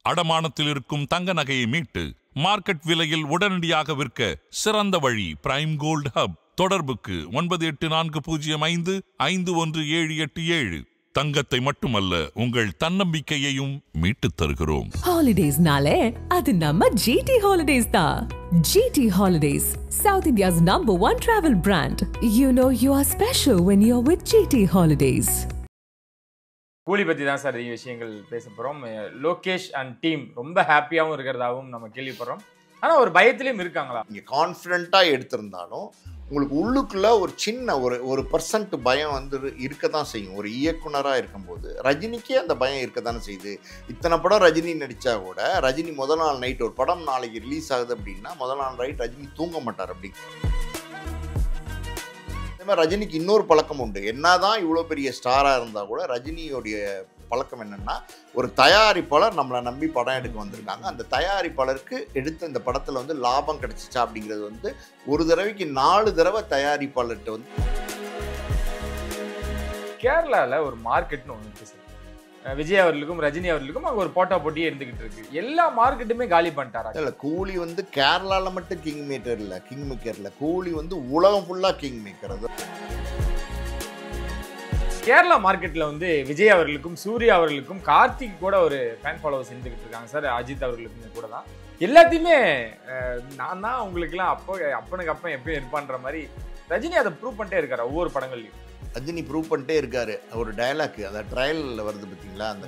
அடமானத்தில் இருக்கும் தங்க நகையை மீட்டு மார்க்கெட் விலையில் உடனடியாக விற்க சிறந்த வழி பிரைம் கோல்ட் ஹப். தொடர்புக்கு 9840551787. தங்கத்தை மட்டுமல்ல, உங்கள் தன்னம்பிக்கையையும் மீட்டுத் தருகிறோம். ஹாலிடேஸ்னாலே அது நம்ம ஜிடி ஹாலிடேஸ் தான். GT Holidays, South India's #1 travel brand. You know you are special when you're with GT Holidays. கூலி பற்றி தான் சார் நிறைய விஷயங்கள் பேச போகிறோம். லோகேஷ் அண்ட் டீம் ரொம்ப ஹாப்பியாகவும் இருக்கிறதாகவும் நம்ம கேள்விப்படுறோம். ஆனால் ஒரு பயத்திலையும் இருக்காங்களா? நீங்கள் கான்ஃபிடென்ட்டாக எடுத்திருந்தாலும் உங்களுக்கு உள்ளுக்குள்ள ஒரு சின்ன ஒரு பர்சன்ட் பயம் வந்து இருக்க தான் செய்யும். ஒரு இயக்குனராக இருக்கும்போது ரஜினிக்கே அந்த பயம் இருக்க தானே செய்யுது. இத்தனை படம் ரஜினி நடித்தா கூட ரஜினி முதல் நாள் நைட் ஒரு படம் நாளைக்கு ரிலீஸ் ஆகுது அப்படின்னா முதல் நாள் நைட் ரஜினி தூங்க மாட்டார். அப்படி அதே மாதிரி ரஜினிக்கு இன்னொரு பழக்கம் உண்டு. என்னதான் இவ்வளோ பெரிய ஸ்டாராக இருந்தால் கூட ரஜினியோடைய பழக்கம் என்னென்னா, ஒரு தயாரிப்பாளர் நம்மளை நம்பி படம் எடுக்க வந்திருக்காங்க, அந்த தயாரிப்பாளருக்கு எடுத்த இந்த படத்தில் வந்து லாபம் கிடைச்சிச்சா அப்படிங்கிறது வந்து ஒரு தடவைக்கு 4 தடவை தயாரிப்பாளர்கிட்ட வந்து. கேரளாவில் ஒரு மார்க்கெட்னு ஒன்று இருக்குது சார். விஜய் அவர்களுக்கும் ரஜினி அவர்களுக்கும் அங்கே ஒரு போட்டா போட்டியே இருந்துகிட்டு இருக்கு. எல்லா மார்க்கெட்டுமே காலி பண்ணிட்டாரா? இல்லை, கூலி வந்து கேரளாவில் மட்டும் கிங் மேக்கர் இல்லை, கிங் மேக்கர் இல்லை, கூலி வந்து உலகம் ஃபுல்லாக கிங் மேக்கர். அது கேரளா மார்க்கெட்டில் வந்து விஜய் அவர்களுக்கும் சூர்யா அவர்களுக்கும் கார்த்திக் கூட ஒரு ஃபேன் ஃபாலோவர்ஸ் இருந்துகிட்டு இருக்காங்க சார். அஜித் அவர்களுக்கும் கூட தான் எல்லாத்தையுமே நான் தான் உங்களுக்குலாம் அப்பனுக்கு அப்பன் எப்பயும் இருப்பான்ற மாதிரி ரஜினி அதை ப்ரூவ் பண்ணிட்டே இருக்காரு ஒவ்வொரு படங்கள்லையும். ரஜினி ப்ரூவ் பண்ணிட்டே இருக்காரு. ஒரு டயலாக் அந்த ட்ரையலில் வருது பார்த்தீங்களா, அந்த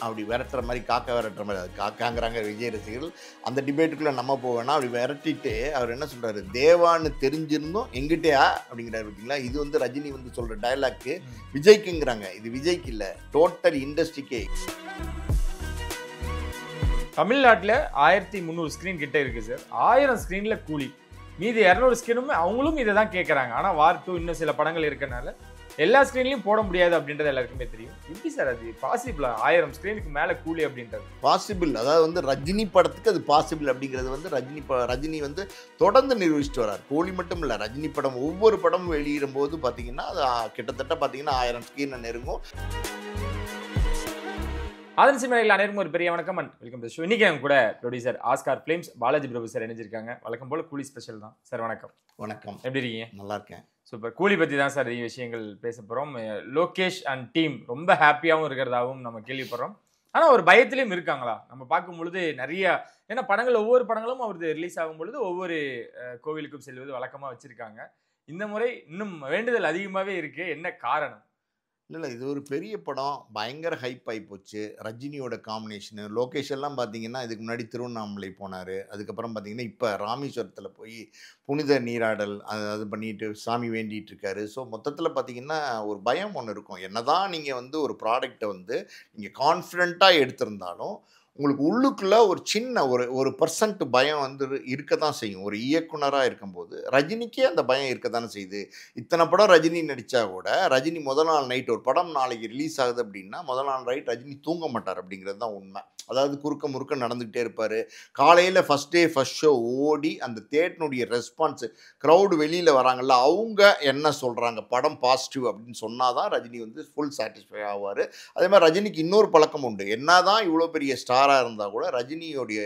அப்படி விரட்டுற மாதிரி, காக்கா விரட்டுற மாதிரி, அது காக்காங்கிறாங்க விஜய் ரசிகர்கள். அந்த டிபேட்டுக்குள்ளே நம்ம போவேன்னா அப்படி விரட்டிட்டு அவர் என்ன சொல்கிறாரு, தேவான்னு தெரிஞ்சிருந்தோம் எங்கிட்டயா அப்படிங்கிறாரு பார்த்தீங்களா. இது வந்து ரஜினி வந்து சொல்கிற டயலாக்கு விஜய்க்குங்கிறாங்க. இது விஜய்க்கு இல்லை, டோட்டல் இண்டஸ்ட்ரிக்கே. தமிழ்நாட்டில் 1300 ஸ்க்ரீன் கிட்ட இருக்குது சார். 1000 ஸ்க்ரீனில் கூலி, மீதி 200 ஸ்க்ரீனுமே அவங்களும் இதை தான் கேட்குறாங்க. ஆனால் வார் 2 இன்னும் சில படங்கள் இருக்கனால எல்லா ஸ்க்ரீன்லையும் போட முடியாது அப்படின்றது எல்லாருக்குமே தெரியும். எப்படி சார் அது பாசிபிளா? 1000 ஸ்க்ரீனுக்கு மேலே கூலி அப்படின்றது பாசிபிள். அதாவது வந்து ரஜினி படத்துக்கு அது பாசிபிள் அப்படிங்கிறது வந்து ரஜினி வந்து தொடர்ந்து நிரூபிச்சுட்டு வர்றார். கூலி மட்டும் இல்லை, ரஜினி படம் ஒவ்வொரு படமும் வெளியிடும் போது பார்த்தீங்கன்னா அது கிட்டத்தட்ட பார்த்தீங்கன்னா 1000 ஸ்க்ரீனை நெருங்கும். அதன் சிமையில் அனைவருக்கும் ஒரு பெரிய வணக்கம் அண்ட் வெல்கம் டு ஷோ. இன்னைக்கு என் கூட ப்ரொடியூசர் ஆஸ்கார் ஃபிலிம்ஸ் பாலாஜி பிரபு சார் இணைஞ்சிருக்காங்க. வழக்கம் போல கூலி ஸ்பெஷல் தான் சார். வணக்கம். வணக்கம். எப்படி இருக்கீங்க? நல்லா இருக்கேன். சூப்பர். கூலி பற்றி தான் சார் நிறைய விஷயங்கள் பேச போகிறோம். லோகேஷ் அண்ட் டீம் ரொம்ப ஹாப்பியாகவும் இருக்கிறதாகவும் நம்ம கேள்விப்படுறோம். ஆனால் ஒரு பயத்திலையும் இருக்காங்களா? நம்ம பார்க்கும் பொழுது நிறைய, ஏன்னா படங்கள் ஒவ்வொரு படங்களும் அவரது ரிலீஸ் ஆகும் பொழுது ஒவ்வொரு கோவிலுக்கும் செல்வது வழக்கமாக வச்சுருக்காங்க. இந்த முறை இன்னும் வேண்டுதல் அதிகமாகவே இருக்குது. என்ன காரணம்? இல்லை, இது ஒரு பெரிய படம், பயங்கர ஹைப் ஆகி போச்சு. ரஜினியோட காம்பினேஷனு, லோகேஷ் எல்லாம் பார்த்தீங்கன்னா இதுக்கு முன்னாடி திருவண்ணாமலை போனார். அதுக்கப்புறம் பார்த்தீங்கன்னா இப்போ ராமேஸ்வரத்தில் போய் புனித நீராடல் அது பண்ணிட்டு சாமி வேண்டிகிட்டு இருக்காரு. ஸோ மொத்தத்தில் பார்த்தீங்கன்னா ஒரு பயம் ஒன்று இருக்கும். என்னதான் நீங்கள் வந்து ஒரு ப்ராடக்டை வந்து நீங்கள் கான்ஃபிடென்ட்டாக எடுத்திருந்தாலும் உங்களுக்கு உள்ளுக்குள்ள ஒரு சின்ன ஒரு பர்சன்ட் பயம் வந்து இருக்க தான் செய்யும். ஒரு இயக்குனராக இருக்கும்போது ரஜினிக்கே அந்த பயம் இருக்க தானே செய்யுது. இத்தனை படம் ரஜினி நடித்தா கூட ரஜினி முதல் நாள் நைட் ஒரு படம் நாளைக்கு ரிலீஸ் ஆகுது அப்படின்னா முதல் நாள் நைட் ரஜினி தூங்க மாட்டார் அப்படிங்கிறது தான் உண்மை. அதாவது குறுக்க முறுக்க நடந்துக்கிட்டே இருப்பார். காலையில் ஃபஸ்ட் டே ஃபஸ்ட் ஷோ ஓடி அந்த தேட்டனுடைய ரெஸ்பான்ஸு, க்ரௌடு வெளியில் வராங்கல்ல, அவங்க என்ன சொல்கிறாங்க, படம் பாசிட்டிவ் அப்படின்னு சொன்னால் தான் ரஜினி வந்து ஃபுல் சாட்டிஸ்ஃபை ஆவார். அதே மாதிரி ரஜினிக்கு இன்னொரு பழக்கம் உண்டு. என்ன தான் இவ்வளோ பெரிய ஸ்டாராக இருந்தால் கூட ரஜினியோடைய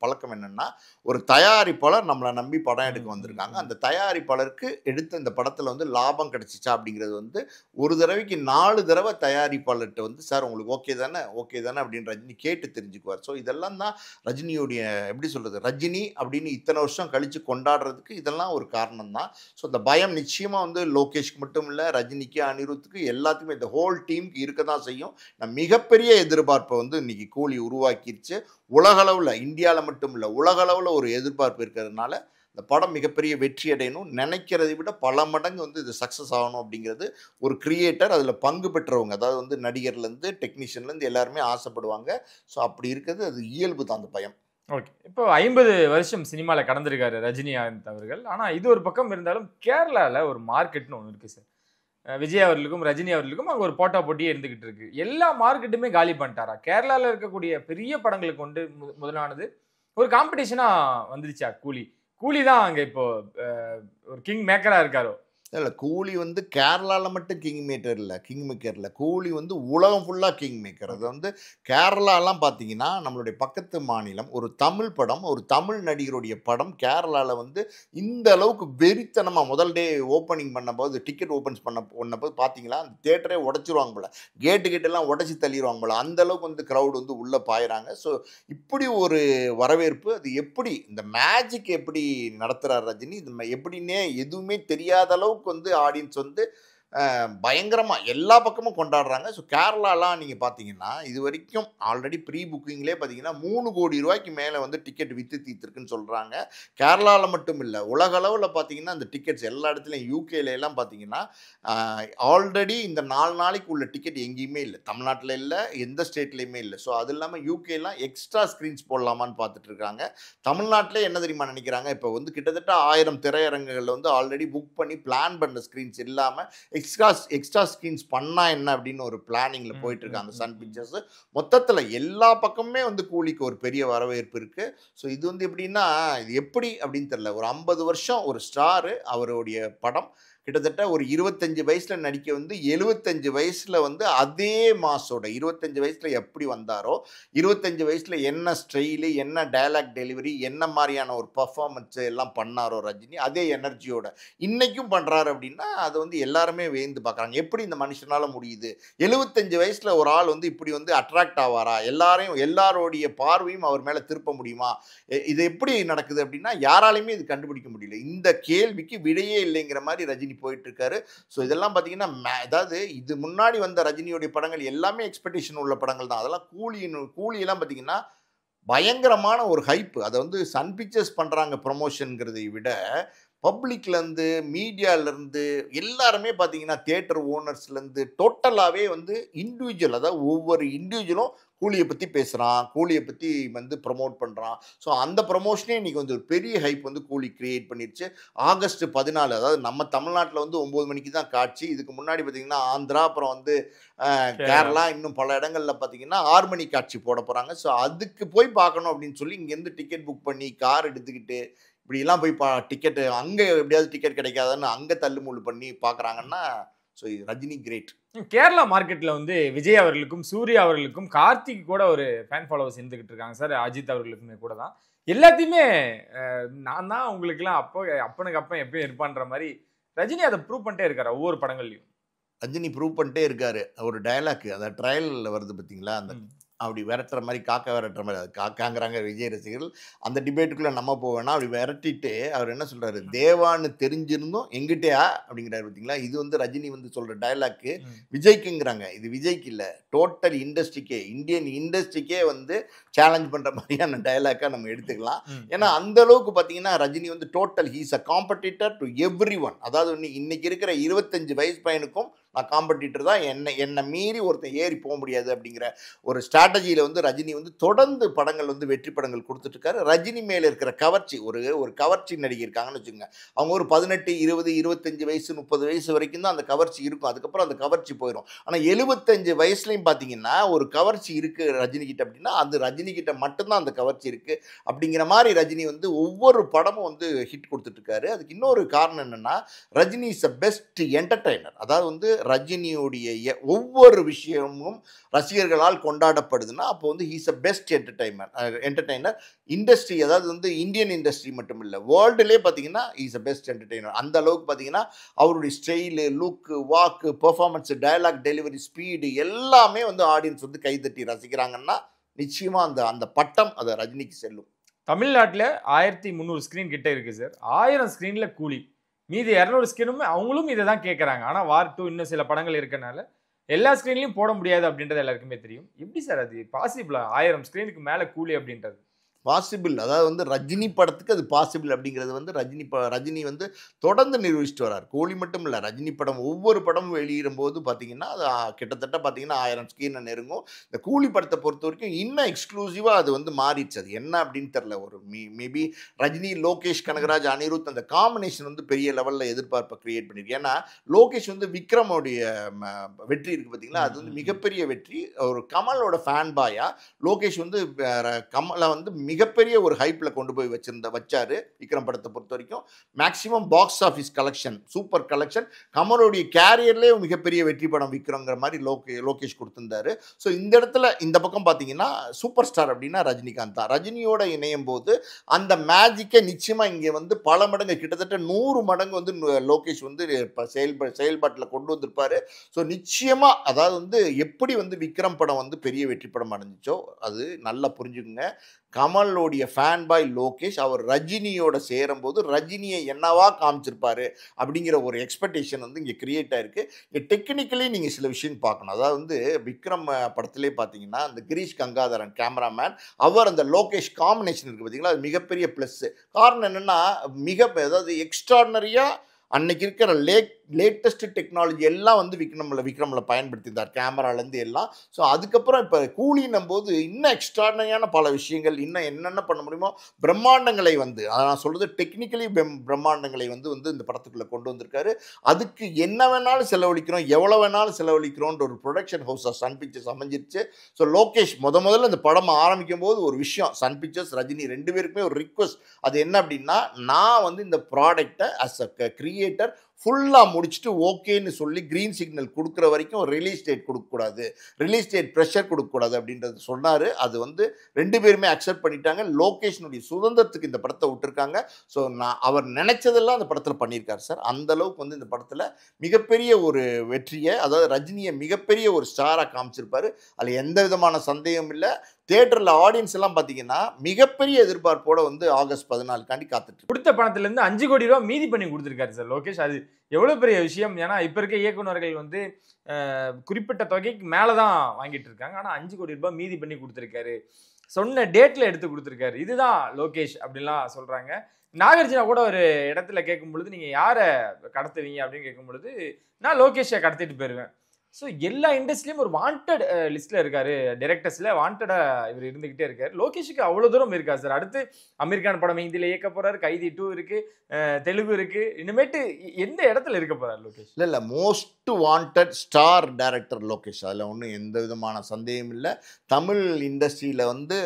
பழக்கம் என்னென்னா, ஒரு தயாரிப்பாளர் நம்மளை நம்பி படம் எடுக்க வந்திருக்காங்க, அந்த தயாரிப்பாளருக்கு எடுத்த இந்த படத்தில் வந்து லாபம் கிடைச்சிச்சா அப்படிங்கிறது வந்து ஒரு தடவைக்கு 4 தடவை தயாரிப்பாளர்கிட்ட வந்து சார் உங்களுக்கு ஓகே தானே அப்படின்னு ரஜினி கேட்டு தெரிஞ்சுக்குவார். ஸோ இதெல்லாம் தான் ரஜினியோடைய எப்படி சொல்கிறது, ரஜினி அப்படின்னு இத்தனை வருஷம் கழித்து கொண்டாடுறதுக்கு இதெல்லாம் ஒரு காரணம் தான். ஸோ இந்த பயம் நிச்சயமாக வந்து லோகேஷ்க்கு மட்டும் இல்லை, ரஜினிக்கு, அனிருத்துக்கு, எல்லாத்துக்குமே இந்த ஹோல் டீமுக்கு இருக்க தான் செய்யும். நான் மிகப்பெரிய எதிர்பார்ப்பை வந்து இன்றைக்கி கூலி உருவாக்கிடுச்சு. உலகளவில், இந்தியாவில் மட்டும் இல்லை, உலகளவில் ஒரு எதிர்பார்ப்பு இருக்கிறதுனால இந்த படம் மிகப்பெரிய வெற்றி அடையணும், நினைக்கிறதை விட பல மடங்கு வந்து இது சக்ஸஸ் ஆகணும் அப்படிங்கிறது ஒரு கிரியேட்டர், அதில் பங்கு பெற்றவங்க, அதாவது வந்து நடிகர்லேருந்து டெக்னீஷியன்லேருந்து எல்லாருமே ஆசைப்படுவாங்க. ஸோ அப்படி இருக்கிறது அது இயல்பு தான் அந்த பயம். ஓகே. இப்போ 50 வருஷம் சினிமாவில் கடந்திருக்காரு ரஜினிகாந்த் அவர்கள். ஆனால் இது ஒரு பக்கம் இருந்தாலும் கேரளாவில் ஒரு மார்க்கெட்னு ஒன்று இருக்குது சார். விஜய் அவர்களுக்கும் ரஜினி அவர்களுக்கும் அங்கே ஒரு போட்டா போட்டியே இருந்துகிட்டு இருக்கு. எல்லா மார்க்கெட்டுமே காலி பண்ணிட்டாரா? கேரளாவில் இருக்கக்கூடிய பெரிய படங்களுக்கு கொண்டு முதலானது ஒரு காம்படிஷனாக வந்துருச்சா? கூலி தான் அங்கே இப்போ ஒரு கிங் மேக்கராக இருக்காரோ? இல்ல கூலி வந்து கேரளால மட்டும் கிங் மேக்கர் இல்ல, கிங் மேக்கர் இல்ல. கூலி வந்து உலகம் ஃபுல்லா கிங் மேக்கர். அது வந்து கேரளாலாம் பார்த்தீங்கன்னா, நம்மளுடைய பக்கத்து மாநிலம். ஒரு தமிழ் படம், ஒரு தமிழ் நடிகருடைய படம் கேரளால வந்து இந்த அளவுக்கு வெறித்தனமா முதல் டே ஓப்பனிங் பண்ணும்போது, டிக்கெட் ஓப்பன்ஸ் பண்ணபோது பார்த்தீங்களா, அந்த தியேட்டரே உடைச்சிருவாங்க போல. கேட்டெல்லாம் உடைச்சு தள்ளிருவாங்க போல. அந்த அளவுக்கு வந்து கிரவுட் வந்து உள்ள பாயுறாங்க. ஸோ இப்படி ஒரு வரவேற்பு. அது எப்படி இந்த மேஜிக் எப்படி நடத்துறார் ரஜினி, இது எப்படின்னே எதுவுமே தெரியாத அளவுக்கு வந்து ஆடியன்ஸ் வந்து பயங்கரமா எல்லா பக்கமும் கொண்டாடுறாங்க. ஸோ கேரளாலாம் நீங்க பார்த்தீங்கன்னா, இது வரைக்கும் ஆல்ரெடி ப்ரீ புக்கிங்லேயே பார்த்தீங்கன்னா 3 கோடி ரூபாய்க்கு மேலே வந்து டிக்கெட் வித்து தீர்த்துருக்குன்னு சொல்றாங்க. கேரளால மட்டும் இல்ல, உலக அளவுல பார்த்தீங்கன்னா அந்த டிக்கெட்ஸ் எல்லா இடத்துலையும் யூகேல எல்லாம் பார்த்தீங்கன்னா, ஆல்ரெடி இந்த 4 நாளைக்கு உள்ள டிக்கெட் எங்கேயுமே இல்லை. தமிழ்நாட்டில் இல்லை, எந்த ஸ்டேட்லேயுமே இல்லை. ஸோ அது இல்லாமல் யூகேலாம் எக்ஸ்ட்ரா ஸ்க்ரீன்ஸ் போடலாமான்னு பார்த்துட்டு இருக்காங்க. தமிழ்நாட்டிலே என்ன தெரியுமா நினைக்கிறாங்க, இப்போ வந்து கிட்டத்தட்ட 1000 திரையரங்குகள் வந்து ஆல்ரெடி புக் பண்ணி பிளான் பண்ண ஸ்க்ரீன்ஸ் இல்லாமல் எக்ஸ்ட்ரா ஸ்க்ரீன்ஸ் பண்ணா என்ன அப்படின்னு ஒரு பிளானிங்ல போயிட்டு இருக்காங்க சன் பிக்சர்ஸ். மொத்தத்தில் எல்லா பக்கமுமே வந்து கூலிக்கு ஒரு பெரிய வரவேற்பு இருக்கு. ஸோ இது வந்து எப்படின்னா, இது எப்படி அப்படின்னு தெரியல. ஒரு 50 வருஷம் ஒரு ஸ்டாரு, அவருடைய படம் கிட்டத்தட்ட ஒரு 25 வயசுல நடிக்க வந்து 75 வயசுல வந்து அதே மாசோட 25 வயசுல எப்படி வந்தாரோ, 25 வயசுல என்ன ஸ்டைலு, என்ன டயலாக் டெலிவரி, என்ன மாதிரியான ஒரு பர்ஃபார்மன்ஸ் எல்லாம் பண்ணாரோ ரஜினி, அதே எனர்ஜியோட இன்னைக்கும் பண்றாரு அப்படின்னா, அது வந்து எல்லாருமே வியந்து பார்க்குறாங்க. எப்படி இந்த மனுஷனால முடியுது? 75 வயசுல ஒரு ஆள் வந்து இப்படி வந்து அட்ராக்ட் ஆவாரா? எல்லாரோடைய பார்வையும் அவர் மேல திருப்ப முடியுமா? இது எப்படி நடக்குது அப்படின்னா, யாராலையுமே இது கண்டுபிடிக்க முடியல. இந்த கேள்விக்கு விடையே இல்லைங்கிற மாதிரி ரஜினி போயிட்டு இருக்காரு. ஸோ இதெல்லாம் பார்த்தீங்கன்னா, அதாவது இது முன்னாடி வந்த ரஜினியோடைய படங்கள் எல்லாமே எக்ஸ்பெக்டேஷன் உள்ள படங்கள் தான். அதெல்லாம் கூலியெல்லாம் பார்த்தீங்கன்னா பயங்கரமான ஒரு ஹைப்பு. அதை வந்து சன் பிக்சர்ஸ் பண்ணுறாங்க ப்ரொமோஷனுங்கிறதை விட, பப்ளிக்லேருந்து மீடியாவிலேருந்து எல்லாருமே பார்த்தீங்கன்னா, தியேட்டர் ஓனர்ஸ்லேருந்து டோட்டலாகவே வந்து இண்டிவிஜுவல், அதாவது ஒவ்வொரு இண்டிவிஜுவலும் கூலியை பற்றி பேசுகிறான், கூலியை பற்றி வந்து ப்ரமோட் பண்ணுறான். ஸோ அந்த ப்ரமோஷனே இன்றைக்கி வந்து ஒரு பெரிய ஹைப் வந்து கூலி கிரியேட் பண்ணிடுச்சு. ஆகஸ்ட் 14, அதாவது நம்ம தமிழ்நாட்டில் வந்து 9 மணிக்கு தான் காட்சி. இதுக்கு முன்னாடி பார்த்திங்கன்னா ஆந்திரா, அப்புறம் வந்து கேரளா, இன்னும் பல இடங்களில் பார்த்திங்கன்னா 6 மணி காட்சி போட போகிறாங்க. ஸோ அதுக்கு போய் பார்க்கணும் அப்படின்னு சொல்லி இங்கேருந்து டிக்கெட் புக் பண்ணி கார் எடுத்துக்கிட்டு இப்படிலாம் போய் டிக்கெட்டு அங்கே எப்படியாவது டிக்கெட் கிடைக்காதுன்னு அங்கே தள்ளுமுள்ளு பண்ணி பார்க்குறாங்கன்னா, ஸோ ரஜினி கிரேட். கேரளா மார்க்கெட்டில் வந்து விஜய் அவர்களுக்கும் சூர்யா அவர்களுக்கும் கார்த்திக் கூட ஒரு ஃபேன் ஃபாலோவர்ஸ் இருந்துகிட்டு இருக்காங்க சார். அஜித் அவர்களுக்குமே கூட தான். எல்லாத்தையுமே நான் தான் உங்களுக்குலாம் அப்பனுக்கு அப்பன் எப்பயும் இருப்பான்ற மாதிரி ரஜினி அதை ப்ரூவ் பண்ணிட்டே இருக்காரு ஒவ்வொரு படங்கள்லையும். ரஜினி ப்ரூவ் பண்ணிட்டே இருக்காரு. ஒரு டயலாக் அந்த ட்ரையலில் வருது பார்த்தீங்களா, அந்த அப்படி விரட்டுற மாதிரி, காக்கா விரட்டுற மாதிரி, அது காக்காங்கிறாங்க விஜய் ரசிகர்கள். அந்த டிபேட்டுக்குள்ளே நம்ம போவேன்னா அப்படி விரட்டிட்டு அவர் என்ன சொல்கிறாரு, தேவான்னு தெரிஞ்சிருந்தோம் எங்கிட்டயா அப்படிங்கிறாரு பார்த்தீங்களா. இது வந்து ரஜினி வந்து சொல்கிற டயலாக்கு விஜய்க்குங்கிறாங்க. இது விஜய்க்கு இல்லை, டோட்டல் இண்டஸ்ட்ரிக்கே, இந்தியன் இண்டஸ்ட்ரிக்கே வந்து சேலஞ்ச் பண்ணுற மாதிரியான டயலாக்காக நம்ம எடுத்துக்கலாம். ஏன்னா அந்த அளவுக்கு பார்த்தீங்கன்னா ரஜினி வந்து total he's a competitor to every one. அதாவது இன்னைக்கு இருக்கிற 25 வயசு பையனுக்கும் நான் காம்படிட்டர் தான், என்னை மீறி ஒருத்தன் ஏறி போக முடியாது அப்படிங்கிற ஒரு ஸ்ட்ராட்டஜியில் வந்து ரஜினி வந்து தொடர்ந்து படங்கள் வந்து வெற்றி படங்கள் கொடுத்துட்ருக்காரு. ரஜினி மேலே இருக்கிற கவர்ச்சி, ஒரு கவர்ச்சி நடிகை இருக்காங்கன்னு வச்சுக்கோங்க. அவங்க ஒரு 18, 20, 25 வயசு 30 வயசு வரைக்கும் தான் அந்த கவர்ச்சி இருக்கும். அதுக்கப்புறம் அந்த கவர்ச்சி போயிடும். ஆனால் 75 வயசுலையும் பார்த்தீங்கன்னா ஒரு கவர்ச்சி இருக்குது ரஜினிகிட்ட அப்படின்னா, அது ரஜினிகிட்ட மட்டும்தான் அந்த கவர்ச்சி இருக்குது. அப்படிங்கிற மாதிரி ரஜினி வந்து ஒவ்வொரு படமும் வந்து ஹிட் கொடுத்துட்ருக்காரு. அதுக்கு இன்னொரு காரணம் என்னென்னா, Rajini is a best entertainer. அதாவது வந்து ரஜினியுடைய ஒவ்வொரு விஷயமும் ரசிகர்களால் கொண்டாடப்படுதுன்னா அப்போ வந்து he's a best entertainer. Industry, அதாவது வந்து இந்தியன் இண்டஸ்ட்ரி மட்டும் இல்லை, வேர்ல்டுலேயே பார்த்தீங்கன்னா ஹீஸ் அ பெஸ்ட் என்டர்டைனர். அந்த அளவுக்கு பார்த்தீங்கன்னா அவருடைய ஸ்டைலு, லுக்கு, வாக்கு, பெர்ஃபார்மன்ஸு, டயலாக் டெலிவரி, ஸ்பீடு எல்லாமே வந்து ஆடியன்ஸ் வந்து கைதட்டி ரசிக்கிறாங்கன்னா நிச்சயமாக அந்த பட்டம் அது ரஜினிக்கு செல்லும். தமிழ்நாட்டில் 1300 ஸ்க்ரீன் கிட்ட இருக்குது சார். 1000 ஸ்க்ரீனில் கூலி, மீதி 200 ஸ்க்ரீனும் அவங்களும் இதை தான் கேட்குறாங்க. ஆனால் வார் 2 இன்னும் சில படங்கள் இருக்கனால எல்லா ஸ்க்ரீன்லையும் போட முடியாது அப்படின்றது எல்லாருக்குமே தெரியும். எப்படி சார் அது பாசிபிளா? 1000 ஸ்க்ரீனுக்கு மேலே கூலி அப்படின்றது பாசிபிள். அதாவது வந்து ரஜினி படத்துக்கு அது பாசிபிள் அப்படிங்கிறது வந்து ரஜினி வந்து தொடர்ந்து நிரூபிச்சுட்டு வர்றார். கோலி மட்டும் இல்லை, ரஜினி படம் ஒவ்வொரு படமும் வெளியிடும் போது பார்த்தீங்கன்னா அது கிட்டத்தட்ட பார்த்தீங்கன்னா 1000 ஸ்க்ரீனை நெருங்கும். இந்த கூலி படத்தை பொறுத்த வரைக்கும் இன்னும் எக்ஸ்க்ளூசிவாக அது வந்து மாறிடுச்சு. அது என்ன அப்படின்னு தெரில. ஒரு மேபி ரஜினி, லோகேஷ் கனகராஜ், அனிருத் அந்த காம்பினேஷன் வந்து பெரிய லெவலில் எதிர்பார்ப்பை கிரியேட் பண்ணியிருக்கு. ஏன்னா லோகேஷ் வந்து விக்ரமோடைய வெற்றி இருக்குது பார்த்தீங்களா, அது வந்து மிகப்பெரிய வெற்றி. ஒரு கமலோட ஃபேன் பாயா லோகேஷ் வந்து கமலை வந்து மிகப்பெரிய ஒரு ஹைப்பில் கொண்டு போய் வச்சாரு விக்ரம் படத்தை பொறுத்த வரைக்கும். Maximum box office collection, super collection, கமலுடைய கேரியர்லேயே மிகப்பெரிய வெற்றி படம் விக்ரம்ங்கிற மாதிரி லோகேஷ் கொடுத்திருந்தாரு. ஸோ இந்த இடத்துல இந்த பக்கம் பார்த்தீங்கன்னா சூப்பர் ஸ்டார் அப்படின்னா ரஜினிகாந்த் தான். ரஜினியோட இணையும் போது அந்த மேஜிக்கை நிச்சயமாக இங்கே வந்து பல மடங்கு, கிட்டத்தட்ட 100 மடங்கு வந்து லோகேஷ் வந்து செயல்பாட்டில் கொண்டு வந்திருப்பாரு. ஸோ நிச்சயமாக அதாவது வந்து எப்படி வந்து விக்ரம் படம் வந்து பெரிய வெற்றி படம் அடைஞ்சிச்சோ அது நல்லா புரிஞ்சுக்குங்க. கமலோடைய ஃபேன் பாய் லோகேஷ் அவர் ரஜினியோட சேரும்போது ரஜினியை என்னவா காமிச்சிருப்பாரு அப்படிங்கிற ஒரு எக்ஸ்பெக்டேஷன் வந்து இங்கே கிரியேட் ஆயிருக்கு. இங்கே டெக்னிக்கலி நீங்கள் சில விஷயம் பார்க்கணும். அதாவது வந்து விக்ரம் படத்திலே பார்த்தீங்கன்னா அந்த கிரீஷ் கங்காதரன் கேமராமேன், அவர் அந்த லோகேஷ் காம்பினேஷன் இருக்குது பார்த்தீங்களா, அது மிகப்பெரிய ப்ளஸ்ஸு. காரணம் என்னென்னா அதாவது எக்ஸ்ட்ராடனரியாக அன்னைக்கு இருக்கிற லேட்டஸ்ட் டெக்னாலஜி எல்லாம் வந்து விக்ரமில் பயன்படுத்தியிருந்தார், கேமராலேருந்து எல்லாம். ஸோ அதுக்கப்புறம் இப்போ கூலின்னும் போது இன்னும் எக்ஸ்ட்ராடனரியான பல விஷயங்கள், இன்னும் என்னென்ன பண்ண முடியுமோ பிரம்மாண்டங்களை வந்து, அதை நான் சொல்கிறது டெக்னிக்கலி பிரம்மாண்டங்களை வந்து இந்த படத்துக்குள்ளே கொண்டு வந்திருக்காரு. அதுக்கு என்ன வேணாலும் செலவழிக்கிறோம், எவ்வளோ வேணாலும் செலவழிக்கிறோன்ற ஒரு ப்ரொடக்ஷன் ஹவுஸாக சன் பிக்சர்ஸ் அமைஞ்சிருச்சு. ஸோ லோகேஷ் முதல்ல இந்த படம் ஆரம்பிக்கும் போது ஒரு விஷயம், சன் பிக்சர்ஸ் ரஜினி 2 பேருக்குமே ஒரு ரிக்வஸ்ட். அது என்ன அப்படின்னா, நான் வந்து இந்த ப்ராடக்டை அஸ் அ கிரியேட்டர் ஃபுல்லாக முடிச்சுட்டு ஓகேன்னு சொல்லி க்ரீன் சிக்னல் கொடுக்குற வரைக்கும் ரிலீஸ் டேட் கொடுக்கக்கூடாது, ரிலீஸ் டேட் ப்ரெஷர் கொடுக்கக்கூடாது அப்படின்றது சொன்னார். அது வந்து 2 பேருமே அக்செப்ட் பண்ணிட்டாங்க. லோகேஷனுடைய சுதந்திரத்துக்கு இந்த படத்தை விட்டுருக்காங்க. ஸோ அவர் நினைச்சதெல்லாம் அந்த படத்தில் பண்ணியிருக்காரு சார். அந்தளவுக்கு வந்து இந்த படத்தில் மிகப்பெரிய ஒரு வெற்றியை, அதாவது ரஜினியை மிகப்பெரிய ஒரு ஸ்டாராக காமிச்சிருப்பாரு. அதில் எந்த விதமான சந்தேகமும் இல்லை. தியேட்டரில் ஆடியன்ஸ் எல்லாம் பார்த்தீங்கன்னா மிகப்பெரிய எதிர்பார்ப்போட வந்து ஆகஸ்ட் 14 காத்துட்டு கொடுத்த பணத்திலேருந்து 5 கோடி ரூபா மீதி பண்ணி கொடுத்துருக்காரு சார் லோகேஷ். அது எவ்வளோ பெரிய விஷயம். ஏன்னா இப்போ இருக்க இயக்குநர்கள் வந்து குறிப்பிட்ட தொகைக்கு மேலே தான் வாங்கிட்டு இருக்காங்க. ஆனால் 5 கோடி ரூபாய் மீதி பண்ணி கொடுத்துருக்காரு, சொன்ன டேட்டில் எடுத்து கொடுத்துருக்காரு. இதுதான் லோகேஷ் அப்படின்லாம் சொல்கிறாங்க. நாகார்ஜுனா கூட ஒரு இடத்துல கேட்கும் பொழுது நீங்கள் யாரை கடத்துவீங்க அப்படின்னு கேட்கும் பொழுது நான் லோகேஷை கடத்திட்டு போயிடுவேன். ஸோ எல்லா இண்டஸ்ட்ரியிலும் ஒரு வாண்டட் லிஸ்ட்டில் இருக்காரு, டைரக்டர்ஸில் வாண்டடாக இவர் இருந்துக்கிட்டே இருக்காரு. லோகேஷுக்கு அவ்வளோ தூரம் இருக்கா சார்? அடுத்து அமீர்கான் படம் ஹிந்தியில் இயக்க போகிறார், கைதி 2 இருக்குது, தெலுங்கு இருக்குது. இனிமேட்டு எந்த இடத்துல இருக்க போகிறார் லோகேஷ்? இல்லை most wanted star director Lokesh, அதில் ஒன்றும் எந்த விதமான சந்தேகம் இல்லை. தமிழ் இண்டஸ்ட்ரியில் வந்து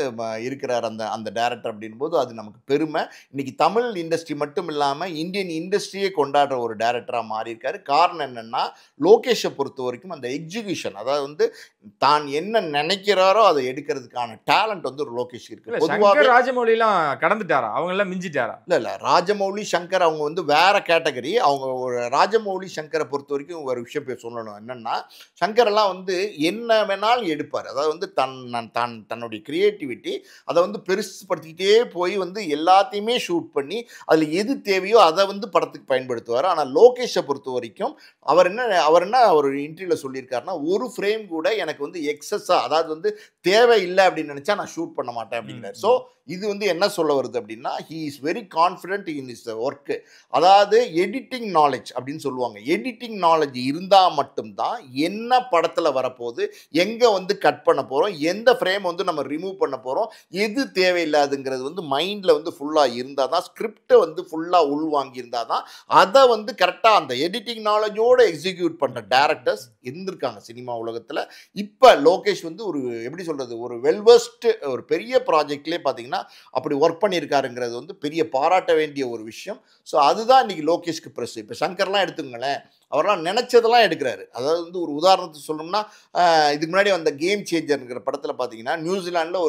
இருக்கிறார் அந்த டைரக்டர் அப்படின் போது அது நமக்கு பெருமை. இன்றைக்கி தமிழ் இண்டஸ்ட்ரி மட்டும் இல்லாமல் இந்தியன் இண்டஸ்ட்ரியே கொண்டாடுற ஒரு டைரக்டராக மாறியிருக்காரு. காரணம் என்னென்னா லோகேஷை பொறுத்த வரைக்கும் அந்த எக்ஸிகியூஷன், அதாவது வந்து தான் என்ன நினைக்கிறாரோ அதை எடுக்கிறதுக்கான டேலண்ட் வந்து ஒரு லோகேஷ் இருக்கு. பொதுவாக ராஜமௌலிலாம் கடந்துட்டாரா, அவங்க எல்லாம் மிஞ்சிட்டாரா? இல்லை ராஜமௌலி சங்கர் அவங்க வந்து வேற கேட்டகரி. அவங்க ஒரு ராஜமௌலி சங்கரை பொறுத்த வரைக்கும் ஒரு விஷயம் சொல்லணும் என்னன்னா, சங்கர் எல்லாம் வந்து என்ன வேணாலும் எடுப்பார். அதாவது வந்து தன்னுடைய கிரியேட்டிவிட்டி அதை வந்து பெருசுப்படுத்திக்கிட்டே போய் வந்து எல்லாத்தையுமே ஷூட் பண்ணி அதில் எது தேவையோ அதை வந்து படத்துக்கு பயன்படுத்துவார். ஆனால் லோகேஷை பொறுத்த வரைக்கும் அவர் என்ன ஒரு இன்டர்வியூல சொல்லியிருக்காருன்னா, ஒரு ஃப்ரேம் கூட எனக்கு வந்து எக்ஸஸா, அதாவது வந்து தேவையில்லை அப்படின்னு நினைச்சா நான் ஷூட் பண்ண மாட்டேன் அப்படிங்கிறார். ஸோ இது வந்து என்ன சொல்ல வருது அப்படின்னா, he is very confident in is work. அதாவது எடிட்டிங் நாலேஜ் அப்படின்னு சொல்லுவாங்க. எடிட்டிங் நாலேஜ் இருந்தால் மட்டும்தான் என்ன படத்தில் வரப்போகுது, எங்கே வந்து கட் பண்ண போகிறோம், எந்த ஃப்ரேம் வந்து நம்ம ரிமூவ் பண்ண போகிறோம், எது தேவையில்லாதுங்கிறது வந்து மைண்டில் வந்து ஃபுல்லாக இருந்தால் தான், ஸ்கிரிப்டை வந்து ஃபுல்லாக உள்வாங்கி இருந்தால் தான் அதை வந்து கரெக்டாக அந்த எடிட்டிங் நாலேஜோடு எக்ஸிக்யூட் பண்ணுற டேரக்டர்ஸ் இருந்திருக்காங்க சினிமா உலகத்தில். இப்போ லோகேஷ் வந்து ஒரு எப்படி சொல்கிறது, ஒரு வெல்வெஸ்ட் ஒரு பெரிய ப்ராஜெக்ட்லேயே பார்த்தீங்கன்னா அப்படி ஒர்க் பண்ணியிருக்காருங்கிறது வந்து பெரிய பாராட்ட வேண்டிய ஒரு விஷயம். ஸோ அதுதான் இன்னைக்கு லோகேஷ்க்கு ப்ரெஸ். இப்போ சங்கர்லாம் எடுத்துங்களேன், அவரெல்லாம் நினைச்சதெல்லாம் எடுக்கிறாரு. அதாவது வந்து ஒரு உதாரணத்துக்கு சொல்லணும்னா, இதுக்கு முன்னாடி வந்த கேம் சேஞ்சர்ங்கிற படத்தில் பார்த்தீங்கன்னா நியூசிலாண்டில்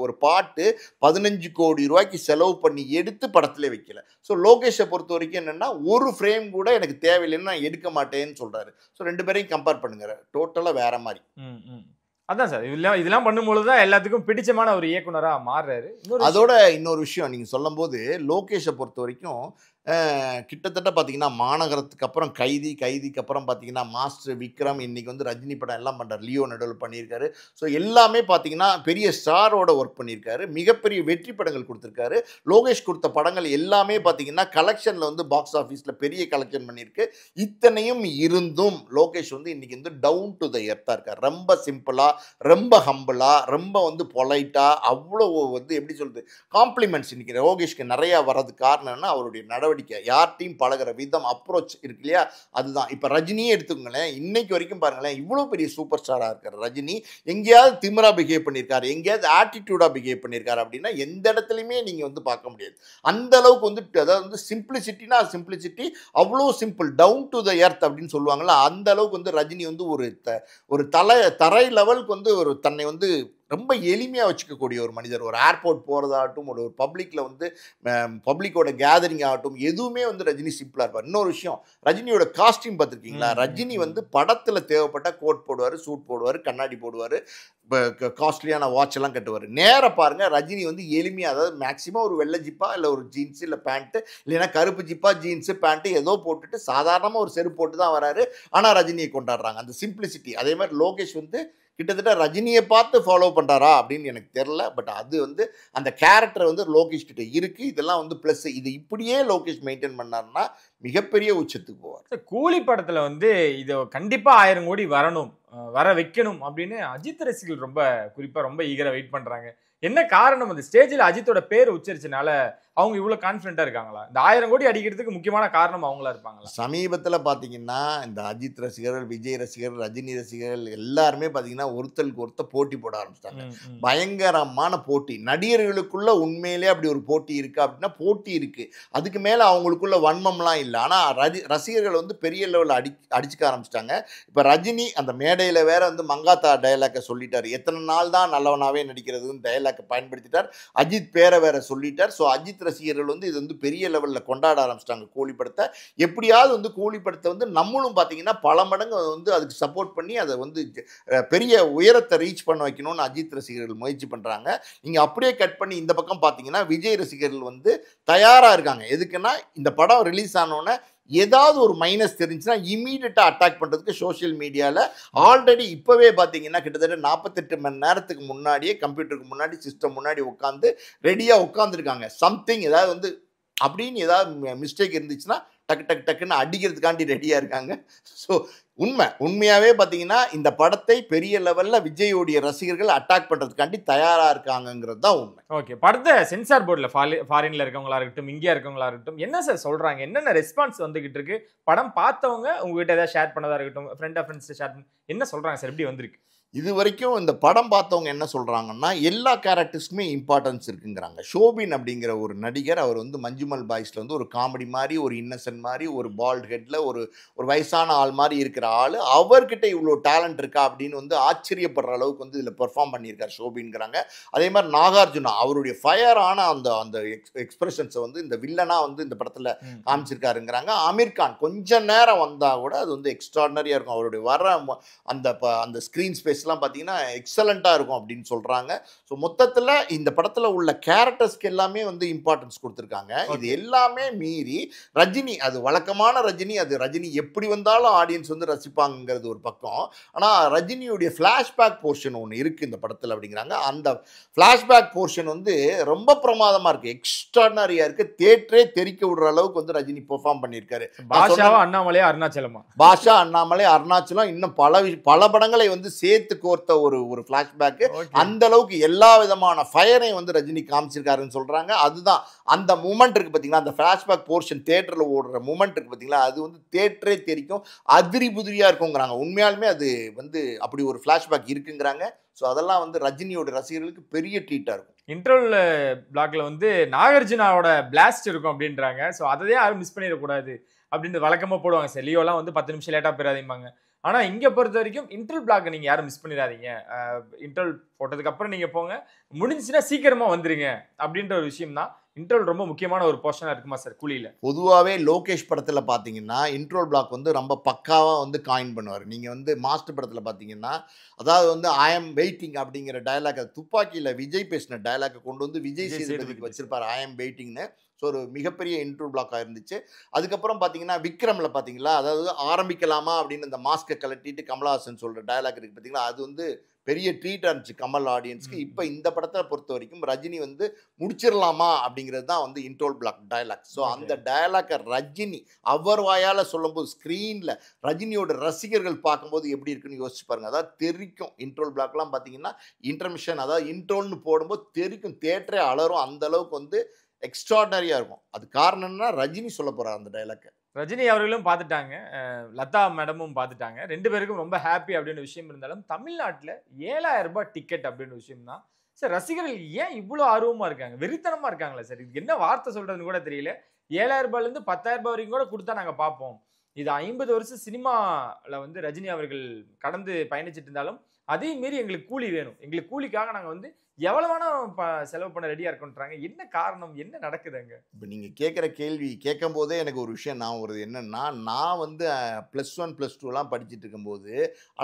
ஒரு பாட்டு 15 கோடி ரூபாய்க்கு செலவு பண்ணி எடுத்து படத்திலே வைக்கல. ஸோ லோகேஷை பொறுத்த வரைக்கும் என்னென்னா, ஒரு ஃப்ரேம் கூட எனக்கு தேவையில்லைன்னு நான் எடுக்க மாட்டேன்னு சொல்கிறாரு. ஸோ 2 பேரையும் கம்பேர் பண்ணுங்க, டோட்டலாக வேற மாதிரி. அதான் சார், இதெல்லாம் பண்ணும்பொழுது தான் எல்லாத்துக்கும் பிடிச்சமான ஒரு இயக்குனராக மாறுறாரு. அதோட இன்னொரு விஷயம் நீங்கள் சொல்லும் போது, லோகேஷை பொறுத்த வரைக்கும் கிட்டத்தட்ட பார்த்தீங்கன்னா மாநகரத்துக்கு அப்புறம் கைதிக்கு அப்புறம் பார்த்தீங்கன்னா மாஸ்டர், விக்ரம், இன்னைக்கு வந்து ரஜினி படம் எல்லாம் பண்ணுறாரு, லியோ நடுவில் பண்ணியிருக்காரு. ஸோ எல்லாமே பார்த்தீங்கன்னா பெரிய ஸ்டாரோட ஒர்க் பண்ணியிருக்காரு, மிகப்பெரிய வெற்றி படங்கள் கொடுத்துருக்காரு. லோகேஷ் கொடுத்த படங்கள் எல்லாமே பார்த்தீங்கன்னா கலெக்ஷனில் வந்து பாக்ஸ் ஆஃபீஸில் பெரிய கலெக்ஷன் பண்ணியிருக்கு. இத்தனையும் இருந்தும் லோகேஷ் வந்து இன்னைக்கு வந்து டவுன் டு த எர்த்தாக இருக்கார். ரொம்ப சிம்பிளாக, ரொம்ப ஹம்பிளாக, ரொம்ப வந்து பொலைட்டாக, அவ்வளோ வந்து எப்படி சொல்கிறது, காம்ப்ளிமெண்ட்ஸ் இன்னைக்கு லோகேஷ்க்கு நிறையா வர்றது காரணம்னா அவருடைய நடவடிக்கை நடவடிக்கை, யார்ட்டையும் பழகுற விதம், அப்ரோச் இருக்கு இல்லையா, அதுதான். இப்போ ரஜினியே எடுத்துக்கோங்களேன், இன்னைக்கு வரைக்கும் பாருங்களேன், இவ்வளோ பெரிய சூப்பர் ஸ்டாராக இருக்கார் ரஜினி, எங்கேயாவது திமிரா பிஹேவ் பண்ணியிருக்காரு, எங்கேயாவது ஆட்டிடியூடாக பிஹேவ் பண்ணியிருக்காரு அப்படின்னா எந்த இடத்துலையுமே நீங்கள் வந்து பார்க்க முடியாது. அந்த அளவுக்கு வந்து அதாவது வந்து சிம்பிளிசிட்டினா சிம்பிளிசிட்டி, அவ்வளோ simple, down to the earth அப்படின்னு சொல்லுவாங்கள்ல, அந்த அளவுக்கு வந்து ரஜினி வந்து ஒரு தரை லெவலுக்கு வந்து ஒரு தன்னை வந்து ரொம்ப எளிமையாக வச்சுக்கக்கூடிய ஒரு மனிதர். ஒரு ஏர்போர்ட் போகிறதாகட்டும், ஒரு பப்ளிக்கில் வந்து பப்ளிக்கோட கேதரிங் ஆகட்டும், எதுவுமே வந்து ரஜினி சிம்பிளாக இருப்பார். இன்னொரு விஷயம், ரஜினியோட காஸ்டியூம் பார்த்துருக்கீங்களா? ரஜினி வந்து படத்தில் தேவைப்பட்ட கோட் போடுவார், சூட் போடுவார், கண்ணாடி போடுவார், காஸ்ட்லியான வாட்ச் எல்லாம் கட்டுவார். நேராக பாருங்கள், ரஜினி வந்து எளிமையாக, அதாவது மேக்ஸிமம் ஒரு வெள்ளை ஜிப்பா இல்லை ஒரு ஜீன்ஸு இல்லை பேண்ட்டு, இல்லைன்னா கருப்பு ஜிப்பா ஜீன்ஸு பேண்ட்டு ஏதோ போட்டுட்டு சாதாரணமாக ஒரு செருப்பு போட்டு தான் வராரு. ஆனால் ரஜினியை கொண்டாடுறாங்க, அந்த சிம்பிளிசிட்டி. அதே மாதிரி லோகேஷ் வந்து கிட்டத்தட்ட ரஜினியை பார்த்து ஃபாலோ பண்ணுறாரா அப்படின்னு எனக்கு தெரில. பட் அது வந்து அந்த கேரக்டர் வந்து லோகேஷ் கிட்ட இருக்குது. இதெல்லாம் வந்து ப்ளஸ். இது இப்படியே லோகேஷ் மெயின்டைன் பண்ணாருன்னா மிகப்பெரிய உச்சத்துக்கு போவார். கூலி படத்துல வந்து இது கண்டிப்பா 1000 கோடி வரணும், வர வைக்கணும் அப்படின்னு அஜித் ரசிகர்கள் ரொம்ப குறிப்பா ரொம்ப ஈகரா வெயிட் பண்றாங்க. என்ன காரணம்? அந்த ஸ்டேஜில் அஜித்தோட பேர் உச்சரிச்சனால அவங்க இவ்வளவு கான்ஃபிடென்ட்டா இருக்காங்களா? இந்த 1000 கோடி அடிக்கிறதுக்கு முக்கியமான காரணம் அவங்களா இருப்பாங்களா? சமீபத்தில் பார்த்தீங்கன்னா இந்த அஜித் ரசிகர்கள், விஜய் ரசிகர்கள், ரஜினி ரசிகர்கள் எல்லாருமே பார்த்தீங்கன்னா ஒருத்தருக்கு ஒருத்தர் போட்டி போட ஆரம்பிச்சிட்டாங்க. பயங்கரமான போட்டி. நடிகர்களுக்குள்ள உண்மையிலே அப்படி ஒரு போட்டி இருக்கு அப்படின்னா போட்டி இருக்கு, அதுக்கு மேலே அவங்களுக்குள்ள வன்மம்லாம் இல்லை. ஆனால் ரசிகர்கள் வந்து பெரிய லெவலில் அடிச்சுக்க ஆரம்பிச்சிட்டாங்க. இப்போ ரஜினி அந்த மேடையில் வேற வந்து மங்காத்தா டயலாக்கை சொல்லிட்டார். எத்தனை நாள் தான் நல்லவனாவே நடிக்கிறதுன்னு டயலாக்கை பயன்படுத்திட்டார். அஜித் பேரை வேற சொல்லிட்டார். ஸோ அஜித் ரசிகர்கள் வந்து இது வந்து பெரிய லெவலில் கொண்டாட ஆரம்பிச்சிட்டாங்க கூலி படத்தை. எப்படியாவது வந்து கூலி படத்தை வந்து நம்மளும் பார்த்தீங்கன்னா பல மடங்கு வந்து அதுக்கு சப்போர்ட் பண்ணி அதை வந்து பெரிய உயரத்தை ரீச் பண்ண வைக்கணும்னு அஜித் ரசிகர்கள் முயற்சி பண்ணுறாங்க. நீங்கள் அப்படியே கட் பண்ணி இந்த பக்கம் பார்த்தீங்கன்னா விஜய் ரசிகர்கள் வந்து தயாராக இருக்காங்க. எதுக்குன்னா இந்த படம் ரிலீஸ் ஆனோன்னே ஏதாவது ஒரு மைனஸ் தெரிஞ்சுன்னா இமீடியட்டாக அட்டாக் பண்ணுறதுக்கு சோஷியல் மீடியாவில் ஆல்ரெடி இப்போவே பார்த்தீங்கன்னா கிட்டத்தட்ட 48 மணி நேரத்துக்கு முன்னாடியே கம்ப்யூட்டருக்கு முன்னாடி சிஸ்டம் முன்னாடி உட்காந்து ரெடியாக உட்காந்துருக்காங்க. சம்திங் ஏதாவது வந்து அப்படின்னு ஏதாவது மிஸ்டேக் இருந்துச்சுன்னா டக்குன்னு அடிக்கிறதுக்காண்டி ரெடியாக இருக்காங்க. ஸோ உண்மையாகவே பார்த்தீங்கன்னா இந்த படத்தை பெரிய லெவலில் விஜயோடைய ரசிகர்கள் அட்டாக் பண்ணுறதுக்காண்டி தயாராக இருக்காங்கங்கிறது தான் உண்மை. ஓகே, படத்தை சென்சார் போர்டில் ஃபாரின்ல இருக்கவங்களா இருக்கட்டும், இந்தியா இருக்கவங்களா இருக்கட்டும், என்ன சார் சொல்கிறாங்க? என்னென்ன ரெஸ்பான்ஸ் வந்துகிட்டு இருக்கு? படம் பார்த்தவங்க உங்ககிட்ட ஏதாவது ஷேர் பண்ணதா இருக்கட்டும், ஃப்ரெண்ட்ஸ் ஷேர் பண்ண என்ன சொல்கிறாங்க சார்? எப்படி வந்திருக்கு? இது வரைக்கும் இந்த படம் பார்த்தவங்க என்ன சொல்கிறாங்கன்னா எல்லா கேரக்டர்ஸ்க்குமே இம்பார்ட்டன்ஸ் இருக்குங்கிறாங்க. ஷோபின் அப்படிங்கிற ஒரு நடிகர், அவர் வந்து மஞ்சுமல் பாய்ஸில் வந்து ஒரு காமெடி மாதிரி, ஒரு இன்னசென்ட் மாதிரி, ஒரு பால்ட் ஹெட்டில் ஒரு வயசான ஆள் மாதிரி இருக்கிற ஆள், அவர்கிட்ட இவ்வளோ டேலண்ட் இருக்கா அப்படின்னு வந்து ஆச்சரியப்படுற அளவுக்கு வந்து இதில் பெர்ஃபார்ம் பண்ணியிருக்கார் ஷோபின்ங்கிறாங்க. அதே மாதிரி நாகார்ஜுனா அவருடைய ஃபயரான அந்த எக்ஸ்பிரஷன்ஸை வந்து இந்த வில்லனாக வந்து இந்த படத்தில் காமிச்சிருக்காருங்கிறாங்க. ஆமீர் கான் கொஞ்சம் நேரம் வந்தால் கூட அது வந்து எக்ஸ்ட்ராடனரியாக இருக்கும். அவருடைய வர அந்த ஸ்க்ரீன் ஸ்பேஸ் பார்த்தீங்கன்னா எக்ஸலண்டா இருக்கும் அப்படின்னு சொல்றாங்க. ஸோ மொத்தத்தில் இந்த படத்தில் உள்ள கேரக்டர்ஸ்க்கு எல்லாமே வந்து இம்பார்ட்டன்ஸ் கொடுத்துருக்காங்க. இது எல்லாமே மீறி ரஜினி, அது வழக்கமான ரஜினி, அது ரஜினி எப்படி வந்தாலும் ஆடியன்ஸ் வந்து ரசிப்பாங்கிறது ஒரு பக்கம். ஆனால் ரஜினியுடைய ஃப்ளாஷ்பேக் போர்ஷன் ஒன்று இருக்குது இந்த படத்தில் அப்படிங்கிறாங்க. அந்த ஃப்ளாஷ்பேக் போர்ஷன் வந்து ரொம்ப பிரமாதமாக இருக்குது, எக்ஸ்ட்ராடனரியாக இருக்குது. தேட்டரே தெரிக்க விடுற அளவுக்கு வந்து ரஜினி பெர்ஃபார்ம் பண்ணியிருக்காரு. பாஷா, அண்ணாமலை, அருணாச்சலமா? பாஷா, அண்ணாமலை, அருணாச்சலம், இன்னும் பல படங்களை வந்து சேர்த்து கோர்த்த ஒரு ஃபிளாஷ்பேக். அந்த அளவுக்கு எல்லா விதமான ஃபயரையும் வந்து ரஜினி காமிச்சிருக்காருன்னு சொல்றாங்க. அதுதான் அந்த மூமெண்ட் இருக்கு பாத்தீங்களா, அந்த ஃபிளாஷ்பேக் போர்ஷன் தியேட்டர்ல ஓடுற மூமெண்ட் இருக்கு பாத்தீங்களா, அது வந்து தியேட்டரே தெரிக்கும், அதிரி புதிரியா இருக்குங்கிறாங்க. உண்மையாலுமே அது வந்து அப்படி ஒரு ஃபிளாஷ்பேக் இருக்குங்கிறாங்க. ஸோ அதெல்லாம் வந்து ரஜினியோட ரசிகர்களுக்கு பெரிய ட்ரீட்டா இருக்கும். இன்டர்வல் பிளாக்ல வந்து நாகார்ஜுனாவோட பிளாஸ்ட் இருக்கும் அப்படின்றாங்க. ஸோ அதை யாரும் மிஸ் பண்ணிடக்கூடாது அப்படின்னு வழக்கமா போடுவாங்க சார். லியோலாம் வந்து 10 நிமிஷம் லேட்டா போயிடாதீங்க. ஆனா இங்க பொறுத்த வரைக்கும் இன்டர்வல் பிளாக் நீங்க யாரும் மிஸ் பண்ணிடாதீங்க. இன்டர்வல் போட்டதுக்கு அப்புறம் நீங்க போங்க, முடிஞ்சுச்சுன்னா சீக்கிரமா வந்துருங்க அப்படின்ற ஒரு விஷயம் தான். இன்டர்வல் ரொம்ப முக்கியமான ஒரு போர்ஷனா இருக்குமா சார் கூலியில? பொதுவாகவே லோகேஷ் படத்தில் பார்த்தீங்கன்னா இன்ட்ரோல் பிளாக் வந்து ரொம்ப பக்காவாக வந்து காயின் பண்ணுவார். நீங்கள் வந்து மாஸ்டர் படத்தில் பார்த்தீங்கன்னா அதாவது வந்து ஐ எம் வெயிட்டிங் அப்படிங்கிற டயலாக், துப்பாக்கியில் விஜய் பேசின டயலாக்கை கொண்டு வந்து விஜய் சேதுபதிக்கு வச்சிருப்பார், ஐ எம் வெயிட்டிங்னு. ஸோ ஒரு மிகப்பெரிய இன்ட்ரோல் பிளாக்காக இருந்துச்சு. அதுக்கப்புறம் பார்த்தீங்கன்னா விக்ரமில் பார்த்தீங்களா, அதாவது ஆரம்பிக்கலாமா அப்படின்னு அந்த மாஸ்கை கலட்டிட்டு கமலஹாசன் சொல்கிற டயலாக் இருக்குது பார்த்தீங்களா, அது வந்து பெரிய ட்ரீட்டாக இருந்துச்சு கமல் ஆடியன்ஸ்க்கு. இப்போ இந்த படத்தை பொறுத்த வரைக்கும் ரஜினி வந்து முடிச்சிடலாமா அப்படிங்கிறது தான் வந்து இன்ட்ரோல் பிளாக் டயலாக். ஸோ அந்த டயலாக்கை ரஜினி அவர் வாயால் சொல்லும்போது ஸ்க்ரீனில் ரஜினியோட ரசிகர்கள் பார்க்கும்போது எப்படி இருக்குன்னு யோசிச்சு பாருங்க. அதாவது தெரிக்கும் இன்ட்ரோல் பிளாக்லாம் பார்த்தீங்கன்னா இன்டர்மிஷன், அதாவது இன்ட்ரோல்னு போடும்போது தெரிக்கும், தேட்டரே அலரும். அந்த அளவுக்கு வந்து எக்ஸ்ட்ராடனரியாக இருக்கும். அது காரணம்னா ரஜினி சொல்ல போகிறார் அந்த டைலாக். ரஜினி அவர்களும் பார்த்துட்டாங்க, லதா மேடமும் பார்த்துட்டாங்க. 2 பேருக்கும் ரொம்ப ஹாப்பி அப்படின்னு விஷயம் இருந்தாலும் தமிழ்நாட்டில் 7000 ரூபாய் டிக்கெட் அப்படின்னு விஷயம் தான் சார். ரசிகர்கள் ஏன் இவ்வளோ ஆர்வமாக இருக்காங்க, வெறித்தனமாக இருக்காங்களா சார்? இது என்ன வார்த்தை சொல்கிறதுன்னு கூட தெரியல. 7000 ரூபாயிலேருந்து 10,000 ரூபாய் வரைக்கும் கூட கொடுத்தா நாங்கள் பார்ப்போம். இது 50 வருஷம் சினிமாவில் வந்து ரஜினி அவர்கள் கடந்து பயணிச்சுட்டு இருந்தாலும் அதையும் மீறி எங்களுக்கு கூலி வேணும், எங்களுக்கு கூலிக்காக நாங்கள் வந்து எவ்வளோ வேணால் செலவு பண்ண ரெடியாக இருக்கோன்றாங்க. என்ன காரணம், என்ன நடக்குது அங்கே? இப்போ நீங்கள் கேட்குற கேள்வி கேட்கும் போதே எனக்கு ஒரு விஷயம் நான் வருது. என்னென்னா, நான் வந்து +1 +2லாம் படிச்சுட்டு இருக்கும்போது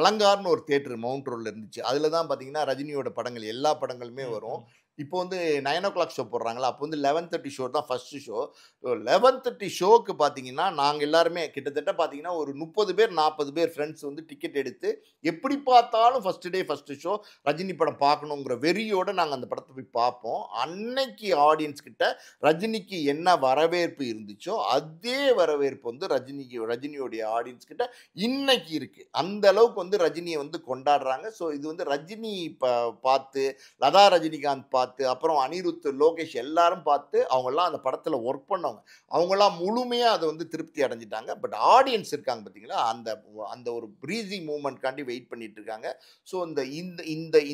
அலங்கார்னு ஒரு தியேட்டர் மவுண்ட் ரோடில் இருந்துச்சு. அதில் தான் பார்த்தீங்கன்னா ரஜினியோட படங்கள் எல்லா படங்களுமே வரும். இப்போ வந்து 9 o'clock ஷோ போடுறாங்களா, அப்போ வந்து 11:30 ஷோ தான் ஃபஸ்ட்டு ஷோ. 11:30 ஷோக்கு பார்த்தீங்கன்னா நாங்கள் எல்லாருமே கிட்டத்தட்ட பார்த்தீங்கன்னா ஒரு 30 பேர் 40 பேர் ஃப்ரெண்ட்ஸ் வந்து டிக்கெட் எடுத்து எப்படி பார்த்தாலும் first day first show Rajini படம் பார்க்கணுங்கிற வெறியோடு நாங்கள் அந்த படத்தை போய் பார்ப்போம். அன்னைக்கு ஆடியன்ஸ் கிட்ட ரஜினிக்கு என்ன வரவேற்பு இருந்துச்சோ அதே வரவேற்பு வந்து ரஜினியோடைய ஆடியன்ஸ் கிட்ட இன்னைக்கு இருக்குது. அந்த அளவுக்கு வந்து ரஜினியை வந்து கொண்டாடுறாங்க. ஸோ இது வந்து ரஜினி பார்த்து, லதா ரஜினிகாந்த் பார்த்து, அப்புறம் அனிருத், லோகேஷ் எல்லாரும் பார்த்து அவங்கெல்லாம் அந்த படத்தில் ஒர்க் பண்ணவங்க. அவங்கெல்லாம் முழுமையாக அதை வந்து திருப்தி அடைஞ்சிட்டாங்க. பட் ஆடியன்ஸ் இருக்காங்க பார்த்தீங்களா, அந்த அந்த ஒரு ப்ரீசிங் மூமெண்ட்காண்டி வெயிட் பண்ணிட்டு இருக்காங்க. ஸோ இந்த இந்த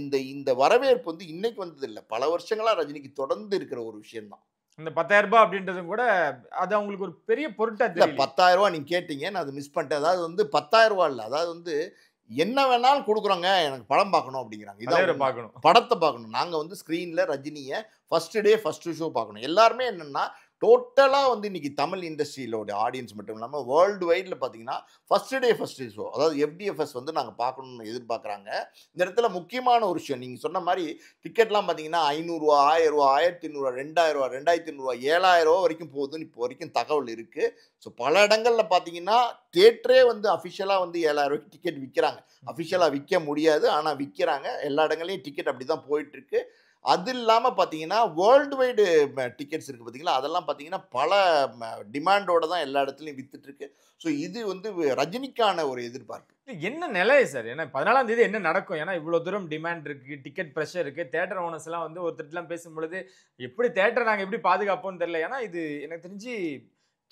இந்த இந்த வரவேற்பு வந்து இன்னைக்கு வந்தது இல்லை, பல வருஷங்களாக ரஜினிக்கு தொடர்ந்து இருக்கிற ஒரு விஷயம்தான். இந்த 10,000 ரூபாய் அப்படின்றதும் கூட அது அவங்களுக்கு ஒரு பெரிய பொருட்டா தெரியல. 10,000 ரூபாய் நீங்கள் கேட்டீங்க, நான் அதை மிஸ் பண்ணிட்டேன். அதாவது வந்து 10,000 ரூபாய் இல்லை, அதாவது வந்து என்ன வேணாலும் கொடுக்குறோங்க, எனக்கு படம் பார்க்கணும் அப்படிங்கிறாங்க. இதான் பார்க்கணும், படத்தை பார்க்கணும். நாங்கள் வந்து ஸ்க்ரீனில் ரஜினியை ஃபஸ்ட்டு டே ஃபஸ்ட்டு ஷோ பார்க்கணும். எல்லாருமே என்னென்னா டோட்டலாக வந்து இன்றைக்கி தமிழ் இண்டஸ்ட்ரியிலோட ஆடியன்ஸ் மட்டும் இல்லாமல் வேர்ல்டு வைடில் பார்த்தீங்கன்னா ஃபஸ்ட்டு டே ஃபஸ்ட்டு ஷோ, அதாவது FDFS வந்து நாங்கள் பார்க்கணுன்னு எதிர்பார்க்குறாங்க. இந்த இடத்துல முக்கியமான ஒரு விஷயம், நீங்கள் சொன்ன மாதிரி டிக்கெட்லாம் பார்த்தீங்கன்னா 500 ரூபா, 1000 ரூபா, 1500 ரூபா, 2000 ரூபா, 2500 ரூபா, 7000 ரூபா வரைக்கும் போகுதுன்னு இப்போ வரைக்கும் தகவல் இருக்குது. ஸோ பல இடங்களில் பார்த்தீங்கன்னா தியேட்டரே வந்து அஃபிஷியலாக வந்து 7000 ரூபாய்க்கு டிக்கெட் விற்கிறாங்க. அஃபிஷியலாக விற்க முடியாது, ஆனால் விற்கிறாங்க. எல்லா இடங்களையும் டிக்கெட் அப்படி தான் போயிட்டுருக்கு. அது இல்லாமல் பார்த்தீங்கன்னா வேர்ல்டு வைடு டிக்கெட்ஸ் இருக்குது பார்த்தீங்களா, அதெல்லாம் பார்த்தீங்கன்னா பல டிமாண்டோடு தான் எல்லா இடத்துலையும் விற்றுட்ருக்கு. ஸோ இது வந்து ரஜினிக்கான ஒரு எதிர்பார்ப்பு. என்ன நிலை சார்? ஏன்னா 14ஆம் தேதி என்ன நடக்கும்? ஏன்னா இவ்வளோ தூரம் டிமாண்ட் இருக்குது, டிக்கெட் ப்ரெஷர் இருக்குது. தேட்டர் ஓனர்ஸ் எல்லாம் வந்து ஒருத்தர்லாம் பேசும்பொழுது எப்படி தேட்டரை நாங்கள் எப்படி பாதுகாப்போம்னு தெரியல. ஏன்னா இது எனக்கு தெரிஞ்சு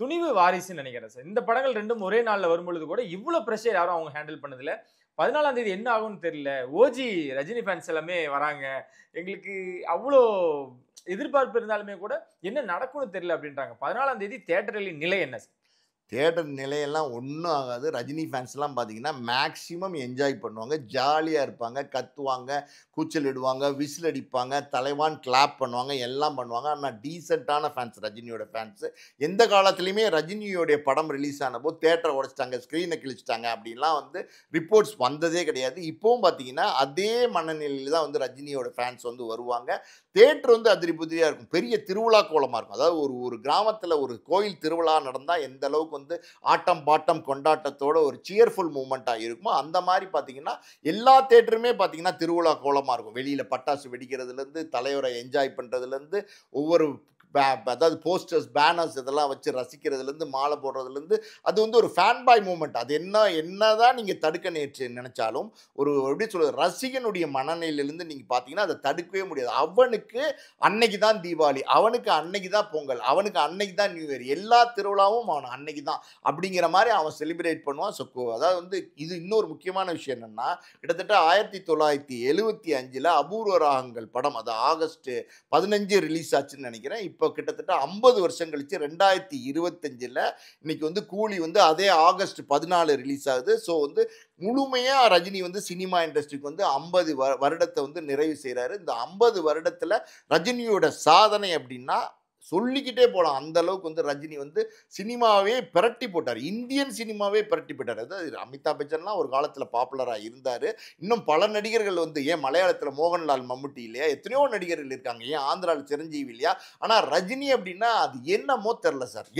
துணிவு வாரிசுன்னு நினைக்கிறேன் சார். இந்த படங்கள் ரெண்டும் ஒரே நாளில் வரும்பொழுது கூட இவ்வளோ ப்ரெஷர் யாரும் அவங்க ஹேண்டில் பண்ணதில்லை. 14ஆம் தேதி என்ன ஆகும்னு தெரியல. ஓஜி ரஜினி ஃபேன்ஸ் எல்லாமே வராங்க, எங்களுக்கு அவ்வளோ எதிர்பார்ப்பு இருந்தாலுமே கூட என்ன நடக்கும்னு தெரியல அப்படின்றாங்க. 14ஆம் தேதி தியேட்டரில் நிலை என்ன சார்? தியேட்டர் நிலையெல்லாம் ஒன்றும் ஆகாது. ரஜினி ஃபேன்ஸ்லாம் பார்த்தீங்கன்னா மேக்ஸிமம் என்ஜாய் பண்ணுவாங்க, ஜாலியாக இருப்பாங்க, கத்துவாங்க, கூச்சல் இடுவாங்க, விசில் அடிப்பாங்க, தலைவான் கிளாப் பண்ணுவாங்க, எல்லாம் பண்ணுவாங்க. ஆனால் டீசெண்டான ஃபேன்ஸ் ரஜினியோட ஃபேன்ஸு. எந்த காலத்துலேயுமே ரஜினியோடைய படம் ரிலீஸ் ஆனபோது தேட்டரை உடைச்சிட்டாங்க, ஸ்க்ரீனை கிழிச்சிட்டாங்க அப்படின்லாம் வந்து ரிப்போர்ட்ஸ் வந்ததே கிடையாது. இப்போவும் பார்த்தீங்கன்னா அதே மனநிலையில் தான் வந்து ரஜினியோட ஃபேன்ஸ் வந்து வருவாங்க. தேட்டர் வந்து அதிரி புதிரியாக இருக்கும், பெரிய திருவிழா கோலமாக இருக்கும். அதாவது ஒரு கிராமத்தில் ஒரு கோயில் திருவிழா நடந்தால் எந்த அளவுக்கு வந்து ஆட்டம் பாட்டம் கொண்டாட்டத்தோட ஒரு சியர்ஃபுல் மூமெண்ட்டாக இருக்குமோ அந்த மாதிரி பார்த்தீங்கன்னா எல்லா தேட்டருமே பார்த்தீங்கன்னா திருவிழா கோலமாக இருக்கும். வெளியில் பட்டாசு வெடிக்கிறதுலேருந்து, தலைவரை என்ஜாய் பண்ணுறதுலேருந்து, ஒவ்வொரு அதாவது போஸ்டர்ஸ், பேனர்ஸ் இதெல்லாம் வச்சு ரசிக்கிறதுலேருந்து, மாலை போடுறதுலேருந்து, அது வந்து ஒரு ஃபேன் பாய் மூமெண்ட். அது என்னதான் நீங்கள் தடுக்க நினைச்சாலும் ஒரு எப்படி சொல்கிறது, ரசிகனுடைய மனநிலையிலேருந்து நீங்கள் பார்த்தீங்கன்னா அதை தடுக்கவே முடியாது. அவனுக்கு அன்னைக்கு தான் தீபாவளி, அவனுக்கு அன்னைக்கு தான் பொங்கல், அவனுக்கு அன்னைக்கு தான் நியூ இயர், எல்லா திருவிழாவும் அவன் அன்னைக்கு தான் அப்படிங்கிற மாதிரி அவன் செலிப்ரேட் பண்ணுவான். ஸோ அதாவது வந்து இது இன்னொரு முக்கியமான விஷயம் என்னென்னா, கிட்டத்தட்ட 1975 அபூர்வ ராகங்கள் படம் அது ஆகஸ்ட் 15 ரிலீஸ் ஆச்சுன்னு நினைக்கிறேன். இப்போ கிட்டத்தட்ட 50 வருஷம் கழிச்சு 2025 இன்னைக்கு வந்து கூலி வந்து அதே ஆகஸ்ட் 14 ரிலீஸ் ஆகுது. ஸோ வந்து முழுமையாக ரஜினி வந்து சினிமா இண்டஸ்ட்ரிக்கு வந்து 50 வருடத்தை வந்து நிறைவு செய்கிறாரு. இந்த 50 வருடத்தில் ரஜினியோட சாதனை அப்படின்னா சொல்லிக்கிட்டே போகலாம். அந்த அளவுக்கு வந்து ரஜினி வந்து சினிமாவே பிரட்டி போட்டார், இந்தியன் சினிமாவே பிரட்டி போட்டார். அதாவது அமிதாப் பச்சன்லாம் ஒரு காலத்தில் பாப்புலராக இருந்தார். இன்னும் பல நடிகர்கள் வந்து, ஏன் மலையாளத்தில் மோகன்லால், மம்முட்டி இல்லையா, எத்தனையோ நடிகர்கள் இருக்காங்க, ஏன் ஆந்திராவில் சிரஞ்சீவி இல்லையா. ஆனால் ரஜினி அப்படின்னா அது என்னமோ தெரில சார்.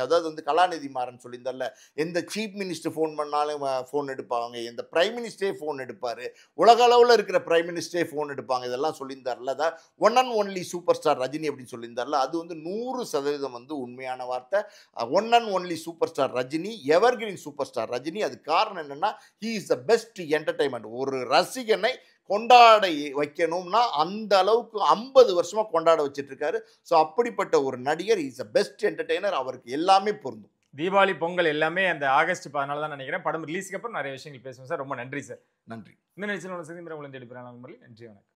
அதாவது வந்து கலாநிதி மாறன் சொல்லியிருந்தால, எந்த சீஃப் மினிஸ்டர் ஃபோன் பண்ணாலும் ஃபோன் எடுப்பாங்க, எந்த பிரைம் மினிஸ்டரே ஃபோன் எடுப்பார், உலக அளவில் இருக்கிற பிரைம் மினிஸ்டரே ஃபோன் எடுப்பாங்க, இதெல்லாம் சொல்லியிருந்தார்ல. அதான் one and only super star Rajini அப்படின்னு சொல்லியிருந்தார்ல, அது வந்து 100% வந்து உண்மையான வார்த்தை. One and only super star Rajini, evergreen super star Rajini. அது காரணம் என்னன்னா, he is the best entertainment. ஒரு ரசிகனை கொண்டாட வைக்கணும்னா அந்த அளவுக்கு 50 வருஷமா கொண்டாட வச்சிட்டு இருக்காரு. ஸோ அப்படிப்பட்ட ஒரு நடிகர், இஸ் அ பெஸ்ட் என்டர்டெய்னர். அவருக்கு எல்லாமே பொருந்தும். தீபாவளி, பொங்கல் எல்லாமே அந்த ஆகஸ்ட் 14 தான் நினைக்கிறேன். படம் ரிலீஸ்க்கு அப்புறம் நிறைய விஷயங்கள் பேசுவோம் சார். ரொம்ப நன்றி சார். நன்றி. இந்த நிகழ்ச்சியில் சந்திக்கிறேன். உங்களை தேடி பெறலாம். நன்றி, வணக்கம்.